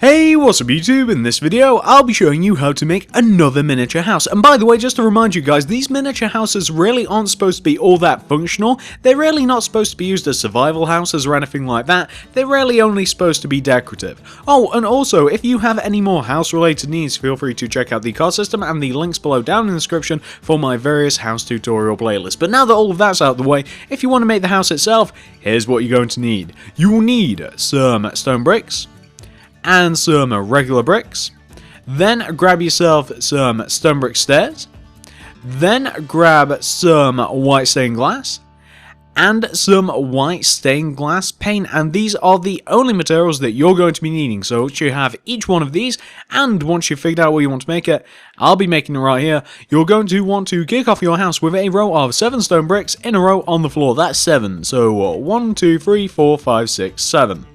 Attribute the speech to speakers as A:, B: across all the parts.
A: Hey, what's up YouTube? In this video, I'll be showing you how to make another miniature house. And by the way, just to remind you guys, these miniature houses really aren't supposed to be all that functional. They're really not supposed to be used as survival houses or anything like that. They're really only supposed to be decorative. Oh, and also, if you have any more house-related needs, feel free to check out the card system and the links below down in the description for my various house tutorial playlists. But now that all of that's out of the way, if you want to make the house itself, here's what you're going to need. You will need some stone bricks, and some regular bricks. Then grab yourself some stone brick stairs. Then grab some white stained glass and some white stained glass paint, and these are the only materials that you're going to be needing. So once you have each one of these, and once you've figured out what you want to make it, I'll be making it right here, you're going to want to kick off your house with a row of 7 stone bricks in a row on the floor. That's 7. So 1, 2, 3, 4, 5, 6, 7.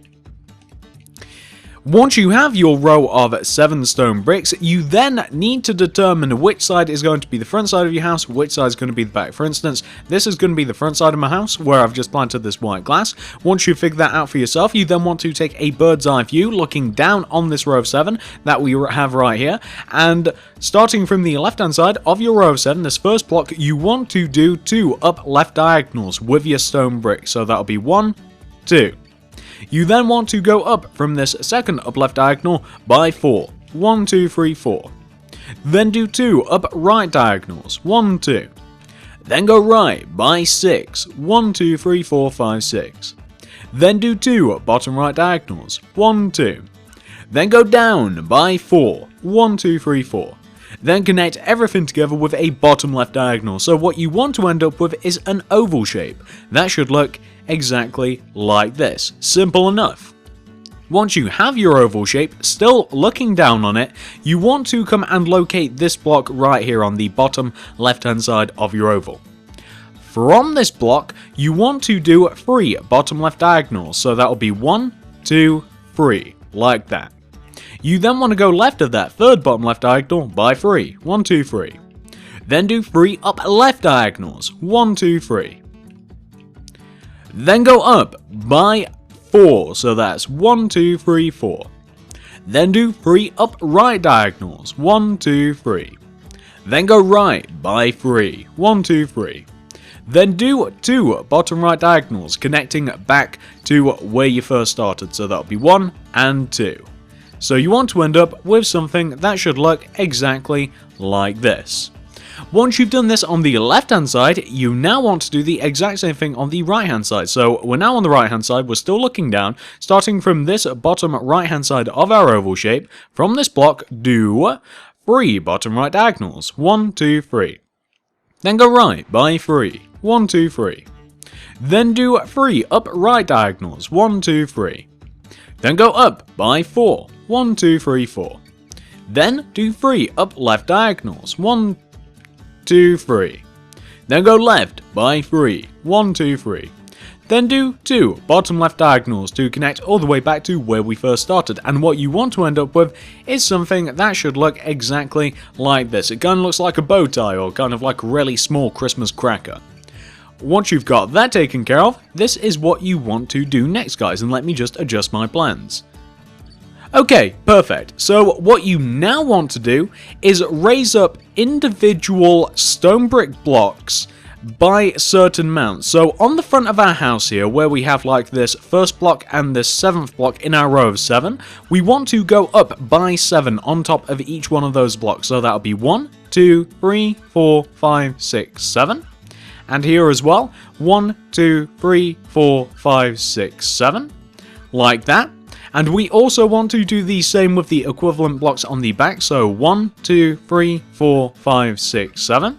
A: Once you have your row of 7 stone bricks, you then need to determine which side is going to be the front side of your house, which side is going to be the back. For instance, this is going to be the front side of my house, where I've just planted this white glass. Once you figure that out for yourself, you then want to take a bird's eye view, looking down on this row of 7 that we have right here, and starting from the left-hand side of your row of 7, this first block, you want to do 2 up left diagonals with your stone brick. So that'll be 1, 2. You then want to go up from this second up left diagonal by 4. 1, 2, 3, 4. Then do 2 up right diagonals. 1, 2. Then go right by 6. 1, 2, 3, 4, 5, 6. Then do 2 bottom right diagonals. 1, 2. Then go down by 4. 1, 2, 3, 4. Then connect everything together with a bottom left diagonal. So what you want to end up with is an oval shape. That should look exactly like this. Simple enough. Once you have your oval shape, still looking down on it, you want to come and locate this block right here on the bottom left hand side of your oval. From this block, you want to do 3 bottom left diagonals. So that'll be 1, 2, 3, like that. You then want to go left of that third bottom left diagonal by 3. 1, 2, 3. Then do 3 up left diagonals. 1, 2, 3. Then go up by 4. So that's 1, 2, 3, 4. Then do 3 up right diagonals. 1, 2, 3. Then go right by 3. 1, 2, 3. Then do 2 bottom right diagonals connecting back to where you first started. So that'll be 1 and 2. So you want to end up with something that should look exactly like this. Once you've done this on the left hand side, you now want to do the exact same thing on the right hand side. So we're now on the right hand side, we're still looking down, starting from this bottom right hand side of our oval shape. From this block, do 3 bottom right diagonals. 1, 2, 3. Then go right by 3. 1, 2, 3. Then do 3 up right diagonals. 1, 2, 3. Then go up by 4. 1, 2, 3, 4. Then do 3 up left diagonals. 1, 2, 3. Then go left by 3. 1, 2, 3. Then do 2 bottom left diagonals to connect all the way back to where we first started. And what you want to end up with is something that should look exactly like this. It kind of looks like a bow tie or kind of like a really small Christmas cracker. Once you've got that taken care of, this is what you want to do next, guys, and let me just adjust my plans. Okay, perfect. So what you now want to do is raise up individual stone brick blocks by certain amounts. So on the front of our house here, where we have like this first block and this 7th block in our row of 7, we want to go up by 7 on top of each one of those blocks. So that'll be 1, 2, 3, 4, 5, 6, 7. And here as well, 1, 2, 3, 4, 5, 6, 7, like that. And we also want to do the same with the equivalent blocks on the back, so 1, 2, 3, 4, 5, 6, 7,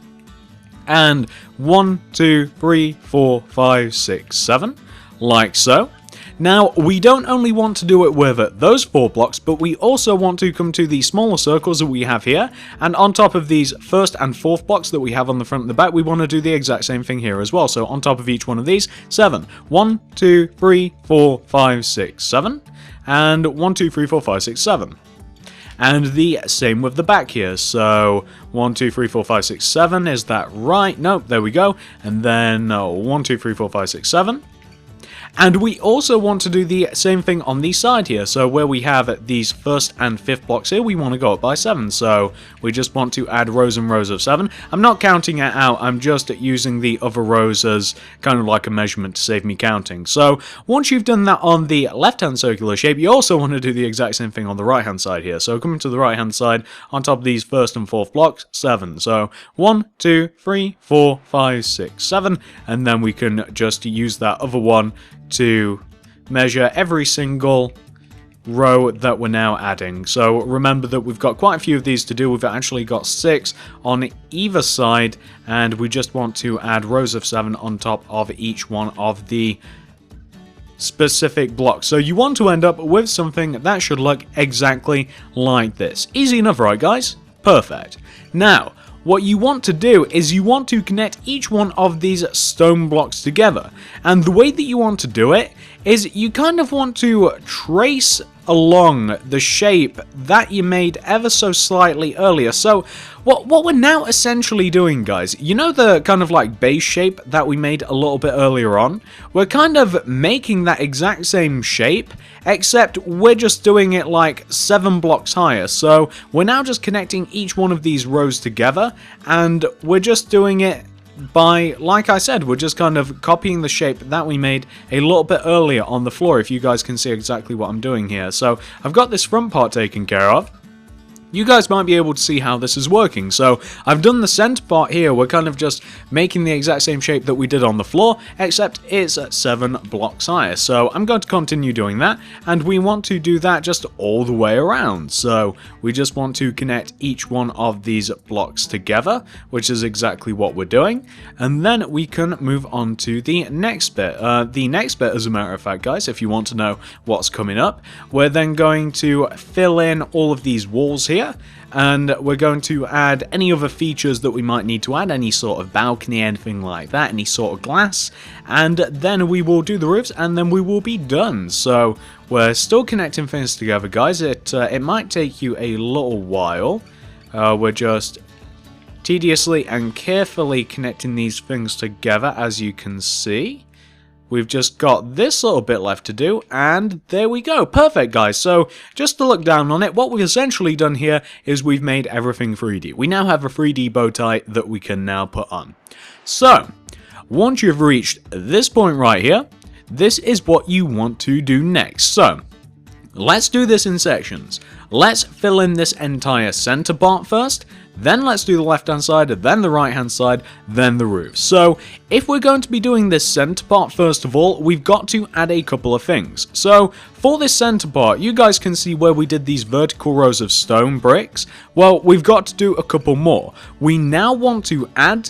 A: and 1, 2, 3, 4, 5, 6, 7, like so. Now, we don't only want to do it with those 4 blocks, but we also want to come to the smaller circles that we have here, and on top of these 1st and 4th blocks that we have on the front and the back, we want to do the exact same thing here as well. So on top of each one of these, 7. 1, 2, 3, 4, 5, 6, 7, and 1, 2, 3, 4, 5, 6, 7. And the same with the back here, so 1, 2, 3, 4, 5, 6, 7, is that right? Nope, there we go. And then 1, 2, 3, 4, 5, 6, 7. And we also want to do the same thing on the side here. So where we have these first and fifth blocks here, we want to go up by 7. So we just want to add rows and rows of 7. I'm not counting it out, I'm just using the other rows as kind of like a measurement to save me counting. So once you've done that on the left-hand circular shape, you also want to do the exact same thing on the right-hand side here. So coming to the right-hand side, on top of these first and fourth blocks, 7. So 1, 2, 3, 4, 5, 6, 7. And then we can just use that other one to measure every single row that we're now adding. So remember that we've got quite a few of these to do. We've actually got 6 on either side, and we just want to add rows of 7 on top of each one of the specific blocks. So you want to end up with something that should look exactly like this. Easy enough, right guys? Perfect. Now, what you want to do is you want to connect each one of these stone blocks together. And the way that you want to do it is you kind of want to trace along the shape that you made ever so slightly earlier. So what we're now essentially doing, guys, you know the kind of like base shape that we made a little bit earlier on? We're kind of making that exact same shape, except we're just doing it like 7 blocks higher. So we're now just connecting each one of these rows together, and we're just doing it by, like I said, we're just kind of copying the shape that we made a little bit earlier on the floor, if you guys can see exactly what I'm doing here. So I've got this front part taken care of. You guys might be able to see how this is working. So I've done the center part here. We're kind of just making the exact same shape that we did on the floor, except it's at 7 blocks higher. So I'm going to continue doing that, and we want to do that just all the way around. So we just want to connect each one of these blocks together, which is exactly what we're doing. And then we can move on to the next bit. The next bit, as a matter of fact, guys, if you want to know what's coming up, we're then going to fill in all of these walls here. And we're going to add any other features that we might need to add, any sort of balcony, anything like that, any sort of glass, and then we will do the roofs, and then we will be done. So we're still connecting things together, guys. It might take you a little while. We're just tediously and carefully connecting these things together, as you can see. We've just got this little bit left to do, and there we go. Perfect, guys. So, just to look down on it, what we've essentially done here is we've made everything 3D. We now have a 3D bow tie that we can now put on. So, once you've reached this point right here, this is what you want to do next. So, let's do this in sections. Let's fill in this entire center part first, then let's do the left hand side, then the right hand side, then the roof. So if we're going to be doing this center part first of all, we've got to add a couple of things. So for this center part, you guys can see where we did these vertical rows of stone bricks. Well, we've got to do a couple more. We now want to add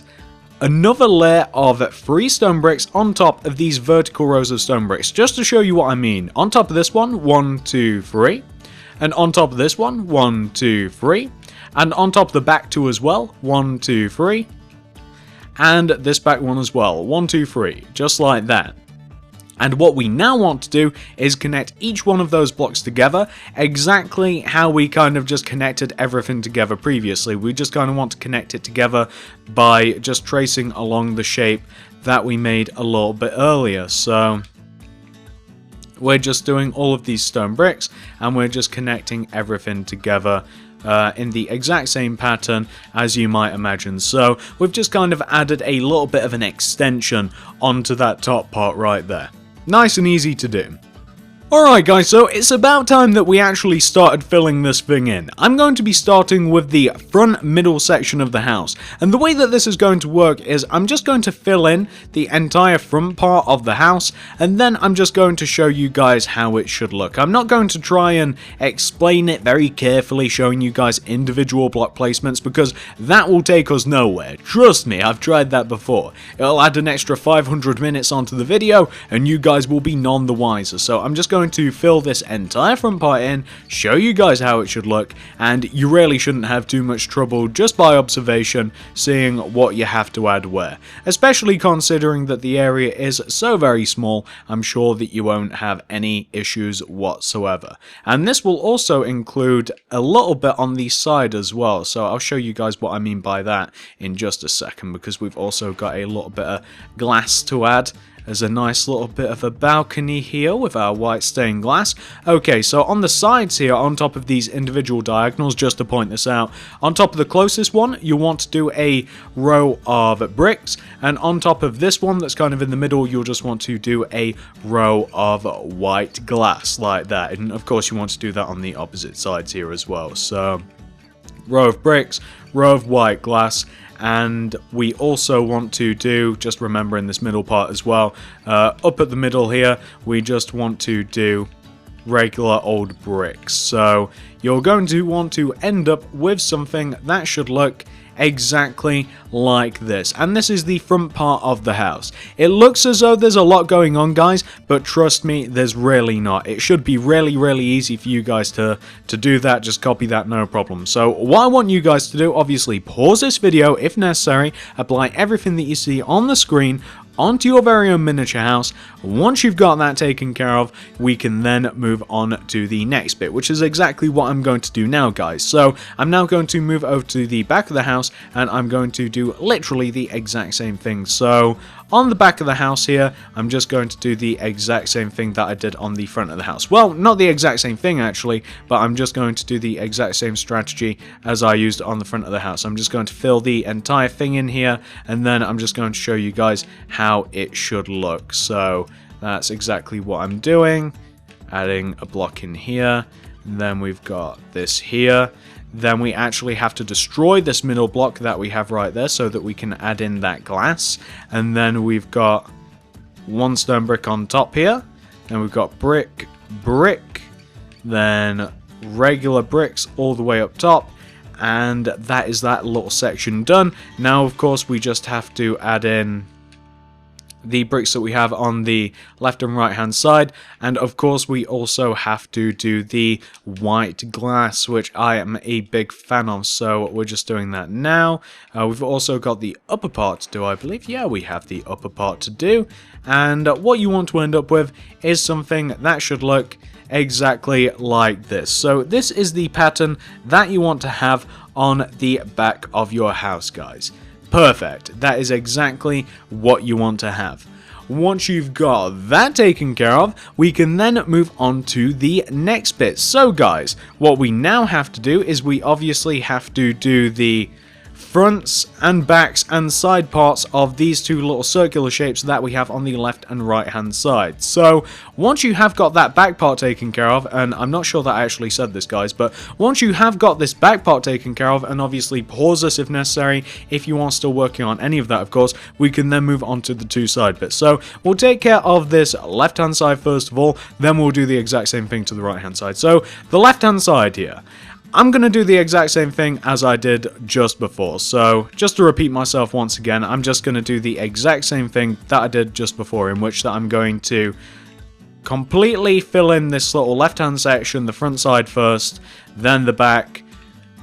A: another layer of freestone bricks on top of these vertical rows of stone bricks. Just to show you what I mean, on top of this one, 1, 2, 3. And on top of this one, 1, 2, 3. And on top of the back two as well, 1, 2, 3. And this back one as well, 1, 2, 3. Just like that. And what we now want to do is connect each one of those blocks together exactly how we kind of just connected everything together previously. We just kind of want to connect it together by just tracing along the shape that we made a little bit earlier. So we're just doing all of these stone bricks and we're just connecting everything together in the exact same pattern as you might imagine. So we've just kind of added a little bit of an extension onto that top part right there. Nice and easy to do. Alright guys, so it's about time that we actually started filling this thing in. I'm going to be starting with the front middle section of the house, and the way that this is going to work is I'm just going to fill in the entire front part of the house, and then I'm just going to show you guys how it should look. I'm not going to try and explain it very carefully, showing you guys individual block placements, because that will take us nowhere. Trust me, I've tried that before. It'll add an extra 500 minutes onto the video, and you guys will be none the wiser. So I'm just going to fill this entire front part in, show you guys how it should look, and you really shouldn't have too much trouble just by observation seeing what you have to add where. Especially considering that the area is so very small, I'm sure that you won't have any issues whatsoever. And this will also include a little bit on the side as well, so I'll show you guys what I mean by that in just a second, because we've also got a little bit of glass to add There's a nice little bit of a balcony here with our white stained glass. Okay, so on the sides here, on top of these individual diagonals, just to point this out, on top of the closest one, you want to do a row of bricks, and on top of this one that's kind of in the middle, you'll just want to do a row of white glass like that. And of course, you want to do that on the opposite sides here as well. So, row of bricks, row of white glass. And we also want to do, just remember in this middle part as well, up at the middle here, we just want to do regular old bricks. So you're going to want to end up with something that should look exactly like this. And this is the front part of the house. It looks as though there's a lot going on, guys, but trust me, there's really not. It should be really easy for you guys to do that. Just copy that, no problem. So what I want you guys to do, obviously pause this video if necessary, apply everything that you see on the screen onto your very own miniature house. Once you've got that taken care of, we can then move on to the next bit, which is exactly what I'm going to do now, guys. So I'm now going to move over to the back of the house, and I'm going to do literally the exact same thing. So on the back of the house here, I'm just going to do the exact same thing that I did on the front of the house. Well, not the exact same thing actually, but I'm just going to do the exact same strategy as I used on the front of the house. I'm just going to fill the entire thing in here, and then I'm just going to show you guys how it should look. So that's exactly what I'm doing. Adding a block in here, and then we've got this here. Then we actually have to destroy this middle block that we have right there so that we can add in that glass. And then we've got one stone brick on top here. Then we've got brick, brick, then regular bricks all the way up top. And that is that little section done. Now, of course, we just have to add in the bricks that we have on the left and right hand side, and of course we also have to do the white glass, which I am a big fan of, so we're just doing that now. We've also got the upper part to do, I believe. Yeah, we have the upper part to do, and what you want to end up with is something that should look exactly like this. So this is the pattern that you want to have on the back of your house, guys. Perfect. That is exactly what you want to have. Once you've got that taken care of, we can then move on to the next bit. So guys, what we now have to do is we obviously have to do the fronts and backs and side parts of these two little circular shapes that we have on the left and right hand side. So once you have got that back part taken care of, and I'm not sure that I actually said this, guys, but once you have got this back part taken care of, and obviously pause this if necessary, if you are still working on any of that, of course, we can then move on to the two side bits. So we'll take care of this left hand side first of all, then we'll do the exact same thing to the right hand side. So the left hand side here, I'm going to do the exact same thing as I did just before. So just to repeat myself once again, I'm just going to do the exact same thing that I did just before, in which that I'm going to completely fill in this little left hand section, the front side first, then the back,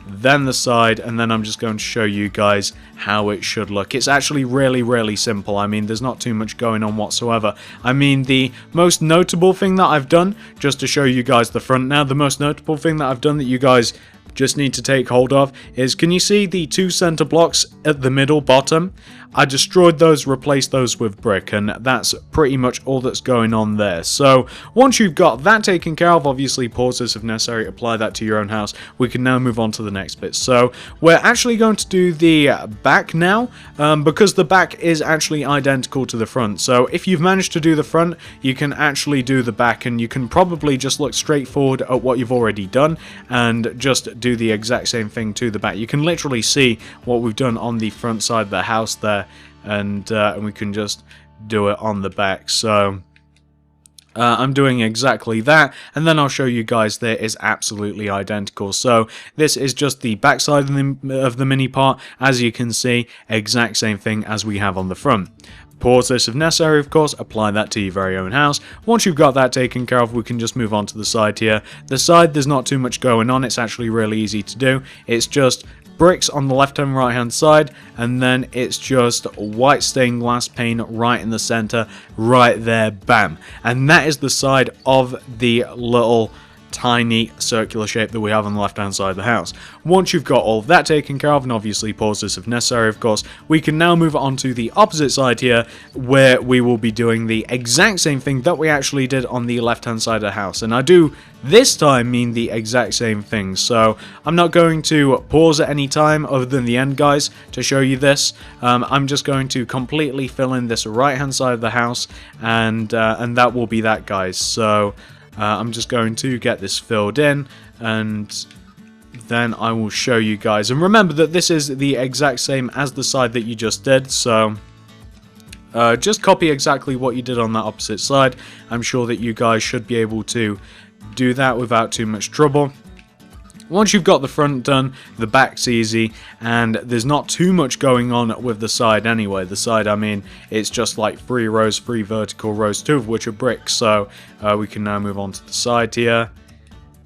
A: then the side, and then I'm just going to show you guys how it should look. It's actually really simple. I mean, there's not too much going on whatsoever. I mean, the most notable thing that I've done, just to show you guys the front now, the most notable thing that I've done that you guys just need to take hold of is, can you see the two center blocks at the middle bottom? I destroyed those, replaced those with brick, and that's pretty much all that's going on there. So once you've got that taken care of, obviously pause this if necessary, apply that to your own house, we can now move on to the next bit. So we're actually going to do the back now, because the back is actually identical to the front. So if you've managed to do the front, you can actually do the back, and you can probably just look straight forward at what you've already done and just do the exact same thing to the back. You can literally see what we've done on the front side of the house there, and we can just do it on the back. So I'm doing exactly that, and then I'll show you guys that is absolutely identical. So this is just the back side of the mini part. As you can see, exact same thing as we have on the front. Pause this if necessary, of course, apply that to your very own house. Once you've got that taken care of, we can just move on to the side here. The side, there's not too much going on, it's actually really easy to do. It's just bricks on the left and right hand side, and then it's just white stained glass pane right in the center, right there, bam. And that is the side of the little tiny circular shape that we have on the left hand side of the house. Once you've got all of that taken care of, and obviously pause this if necessary of course, we can now move on to the opposite side here, where we will be doing the exact same thing that we actually did on the left hand side of the house. And I do this time mean the exact same thing, so I'm not going to pause at any time other than the end, guys, to show you this. I'm just going to completely fill in this right hand side of the house, and that will be that, guys. So I'm just going to get this filled in, and then I will show you guys. And remember that this is the exact same as the side that you just did, so just copy exactly what you did on that opposite side. I'm sure that you guys should be able to do that without too much trouble. Once you've got the front done, the back's easy, and there's not too much going on with the side anyway. The side, I mean, it's just like 3 rows, 3 vertical rows, 2 of which are bricks, so we can now move on to the side here.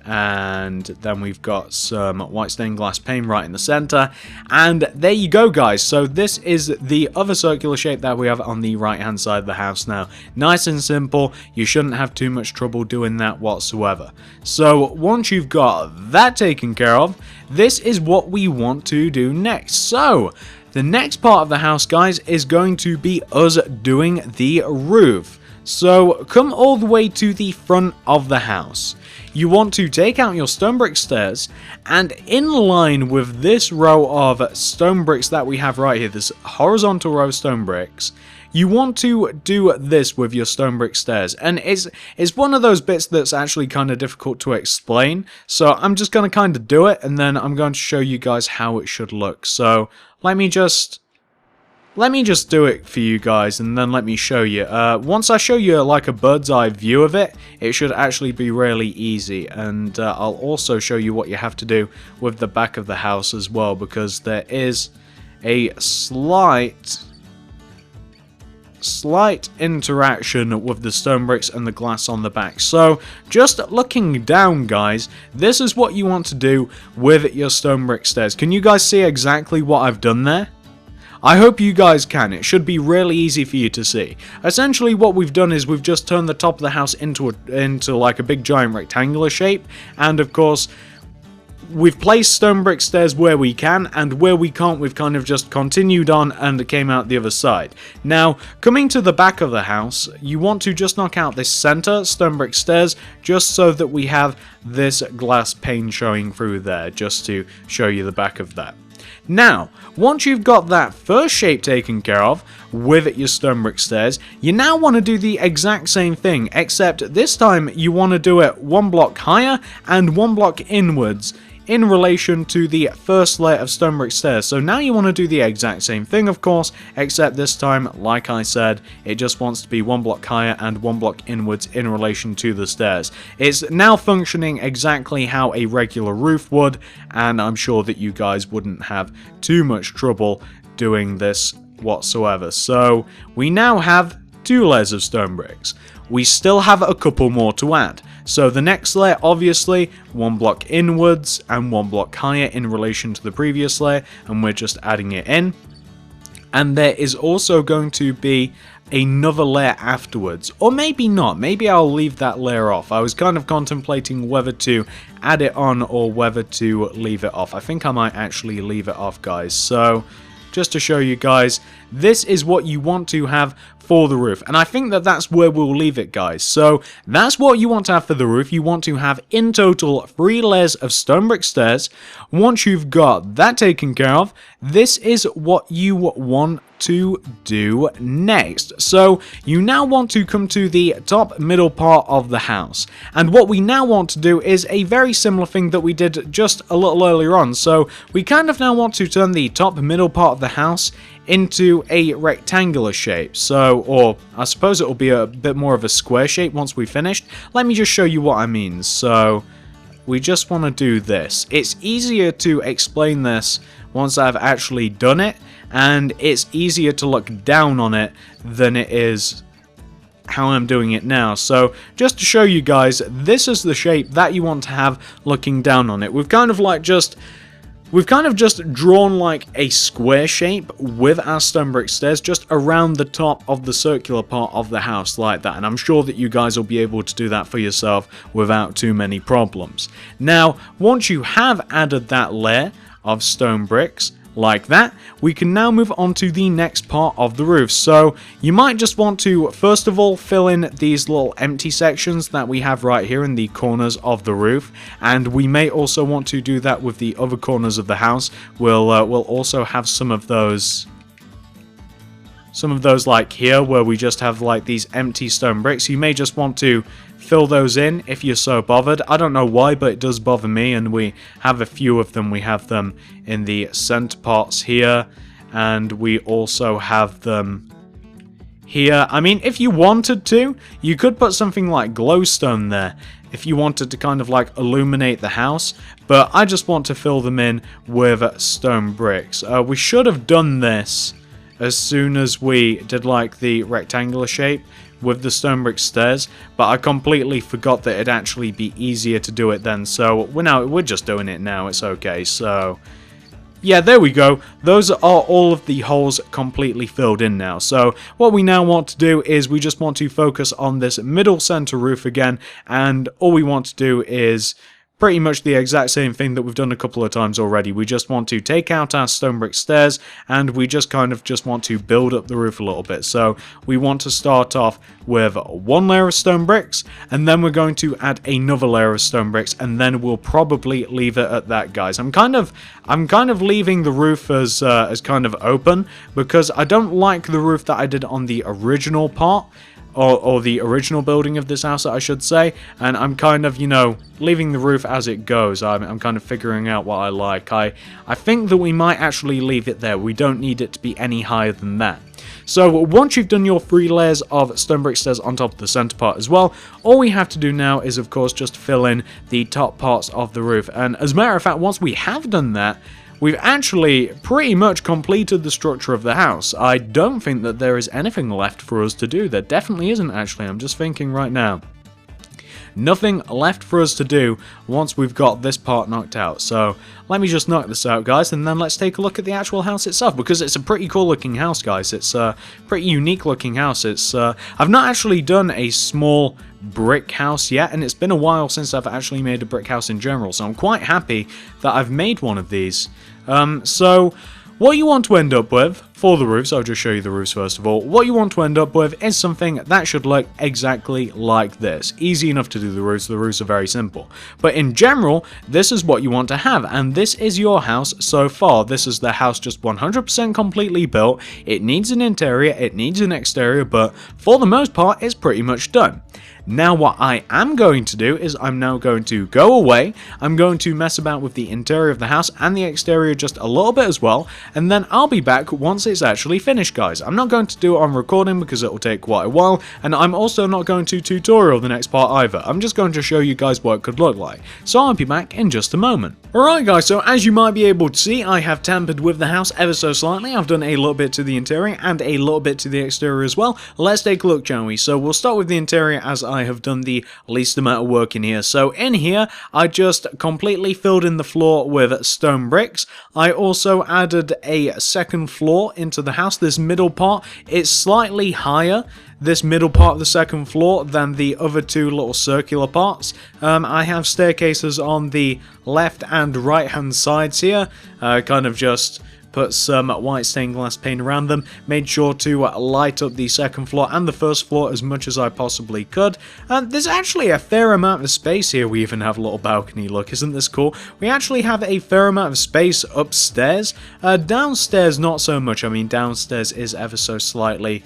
A: And then we've got some white stained glass pane right in the center, and there you go, guys. So this is the other circular shape that we have on the right hand side of the house now. Nice and simple, you shouldn't have too much trouble doing that whatsoever. So once you've got that taken care of, this is what we want to do next. So the next part of the house, guys, is going to be us doing the roof. So come all the way to the front of the house. You want to take out your stone brick stairs, and in line with this row of stone bricks that we have right here, this horizontal row of stone bricks, you want to do this with your stone brick stairs. And it's one of those bits that's actually kind of difficult to explain, so I'm just going to kind of do it, and then I'm going to show you guys how it should look. So let me just do it for you guys, and then let me show you. Once I show you like a bird's eye view of it, it should actually be really easy. And I'll also show you what you have to do with the back of the house as well, because there is a slight interaction with the stone bricks and the glass on the back. So just looking down, guys, this is what you want to do with your stone brick stairs. Can you guys see exactly what I've done there? I hope you guys can. It should be really easy for you to see. Essentially what we've done is we've just turned the top of the house into like a big giant rectangular shape, and of course we've placed stone brick stairs where we can, and where we can't we've kind of just continued on and came out the other side. Now coming to the back of the house, you want to just knock out this center stone brick stairs just so that we have this glass pane showing through there, just to show you the back of that. Now, once you've got that first shape taken care of with your stone brick stairs, you now want to do the exact same thing, except this time you want to do it 1 block higher and 1 block inwards in relation to the first layer of stone brick stairs. So now you want to do the exact same thing, of course, except this time, like I said, it just wants to be 1 block higher and 1 block inwards in relation to the stairs. It's now functioning exactly how a regular roof would, and I'm sure that you guys wouldn't have too much trouble doing this whatsoever. So we now have 2 layers of stone bricks. We still have a couple more to add. So the next layer, obviously, 1 block inwards and 1 block higher in relation to the previous layer, and we're just adding it in. And there is also going to be another layer afterwards, or maybe not. Maybe I'll leave that layer off. I was kind of contemplating whether to add it on or whether to leave it off. I think I might actually leave it off, guys. So just to show you guys, this is what you want to have for the roof, and I think that that's where we'll leave it, guys. So that's what you want to have for the roof. You want to have in total 3 layers of stone brick stairs. Once you've got that taken care of, this is what you want to do next. So you now want to come to the top middle part of the house, and what we now want to do is a very similar thing that we did just a little earlier on. So we kind of now want to turn the top middle part of the house into a rectangular shape. So, or I suppose it will be a bit more of a square shape once we've finished. Let me just show you what I mean. So we just want to do this. It's easier to explain this once I've actually done it, and it's easier to look down on it than it is how I'm doing it now. So just to show you guys, this is the shape that you want to have looking down on it. We've kind of like just We've kind of just drawn like a square shape with our stone brick stairs just around the top of the circular part of the house like that, and I'm sure that you guys will be able to do that for yourself without too many problems. Now, once you have added that layer of stone bricks like that, we can now move on to the next part of the roof. So you might just want to first of all fill in these little empty sections that we have right here in the corners of the roof, and we may also want to do that with the other corners of the house. We'll also have some of those like here where we just have like these empty stone bricks. You may just want to fill those in if you're so bothered. I don't know why, but it does bother me, and we have a few of them. We have them in the center parts here, and we also have them here. I mean, if you wanted to, you could put something like glowstone there if you wanted to kind of like illuminate the house, but I just want to fill them in with stone bricks. We should have done this as soon as we did like the rectangular shape with the stone brick stairs, but I completely forgot that it'd actually be easier to do it then, so we're just doing it now, it's okay. So yeah, there we go. Those are all of the holes completely filled in now. So what we now want to do is we just want to focus on this middle center roof again, and all we want to do is pretty much the exact same thing that we've done a couple of times already. We just want to take out our stone brick stairs, and we just kind of want to build up the roof a little bit. So we want to start off with one layer of stone bricks, and then we're going to add another layer of stone bricks, and then we'll probably leave it at that, guys. I'm kind of leaving the roof as kind of open, because I don't like the roof that I did on the original part. Or the original building of this house, I should say, and I'm kind of, leaving the roof as it goes. I'm kind of figuring out what I like. I think that we might actually leave it there. We don't need it to be any higher than that. So once you've done your 3 layers of stone brick stairs on top of the center part as well, all we have to do now is, of course, just fill in the top parts of the roof. And as a matter of fact, once we have done that, we've actually pretty much completed the structure of the house. I don't think that there is anything left for us to do. There definitely isn't, actually. I'm just thinking right now. Nothing left for us to do once we've got this part knocked out. So let me just knock this out, guys, and then let's take a look at the actual house itself, because it's a pretty cool looking house, guys. It's a pretty unique looking house. It's I've not actually done a small brick house yet, and it's been a while since I've actually made a brick house in general, so I'm quite happy that I've made one of these. So what you want to end up with for the roofs, I'll just show you the roofs first of all. What you want to end up with is something that should look exactly like this. Easy enough to do the roofs are very simple. But in general, this is what you want to have, and this is your house so far. This is the house just 100% completely built. It needs an interior, it needs an exterior, but for the most part, it's pretty much done. Now what I am going to do is I'm now going to go away, I'm going to mess about with the interior of the house and the exterior just a little bit as well, and then I'll be back once it's actually finished, guys. I'm not going to do it on recording because it will take quite a while, and I'm also not going to tutorial the next part either. I'm just going to show you guys what it could look like. So I'll be back in just a moment. Alright guys, so as you might be able to see, I have tampered with the house ever so slightly. I've done a little bit to the interior and a little bit to the exterior as well. Let's take a look, shall we? So we'll start with the interior, as I have done the least amount of work in here. So in here, I just completely filled in the floor with stone bricks. I also added a second floor into the house. This middle part, it's slightly higher, this middle part of the second floor, than the other two little circular parts. I have staircases on the left and right hand sides here, kind of just put some white stained glass paint around them, made sure to light up the second floor and the first floor as much as I possibly could. And there's actually a fair amount of space here. We even have a little balcony, look, isn't this cool? We actually have a fair amount of space upstairs. Downstairs, not so much. I mean, downstairs is ever so slightly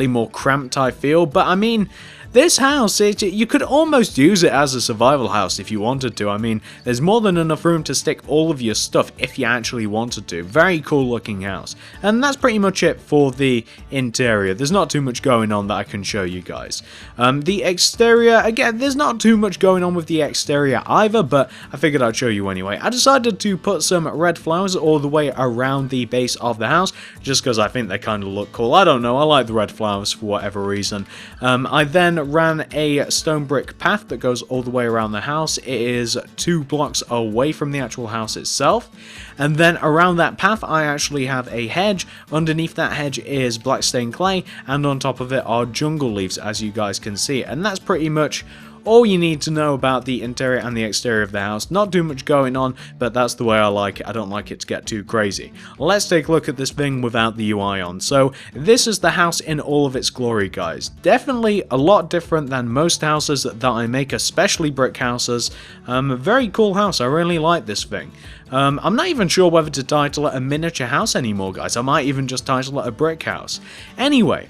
A: more cramped, I feel, but I mean, this house, you could almost use it as a survival house if you wanted to. I mean, there's more than enough room to stick all of your stuff if you actually wanted to. Very cool looking house. And that's pretty much it for the interior. There's not too much going on that I can show you guys. The exterior, again, there's not too much going on with the exterior either, but I figured I'd show you anyway. I decided to put some red flowers all the way around the base of the house, just because I think they kind of look cool. I don't know, I like the red flowers for whatever reason. I then ran a stone brick path that goes all the way around the house. It is 2 blocks away from the actual house itself. And then around that path I actually have a hedge. Underneath that hedge is black stained clay, and on top of it are jungle leaves, as you guys can see. And that's pretty much all you need to know about the interior and the exterior of the house. Not too much going on, but that's the way I like it. I don't like it to get too crazy. Let's take a look at this thing without the UI on. So this is the house in all of its glory, guys. Definitely a lot different than most houses that I make, especially brick houses. Very cool house. I really like this thing. I'm not even sure whether to title it a miniature house anymore, guys. I might even just title it a brick house. Anyway,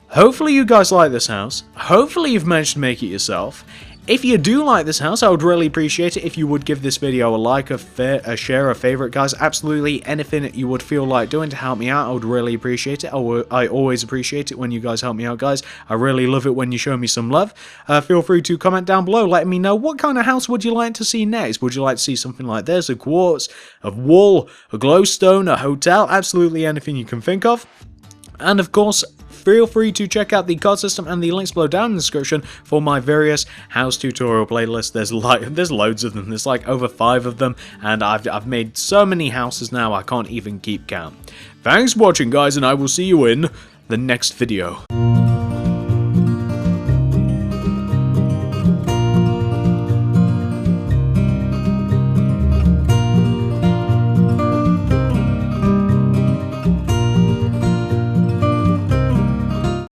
A: hopefully you guys like this house. Hopefully you've managed to make it yourself. If you do like this house, I would really appreciate it if you would give this video a like, a share, a favorite, guys. Absolutely anything that you would feel like doing to help me out, I would really appreciate it. I always appreciate it when you guys help me out, guys. I really love it when you show me some love. Feel free to comment down below, letting me know what kind of house would you like to see next. Would you like to see something like this, a quartz, a wall, a glowstone, a hotel, absolutely anything you can think of. And of course, feel free to check out the card system and the links below down in the description for my various house tutorial playlists. There's loads of them. There's like over 5 of them, and I've made so many houses now I can't even keep count. Thanks for watching, guys, and I will see you in the next video.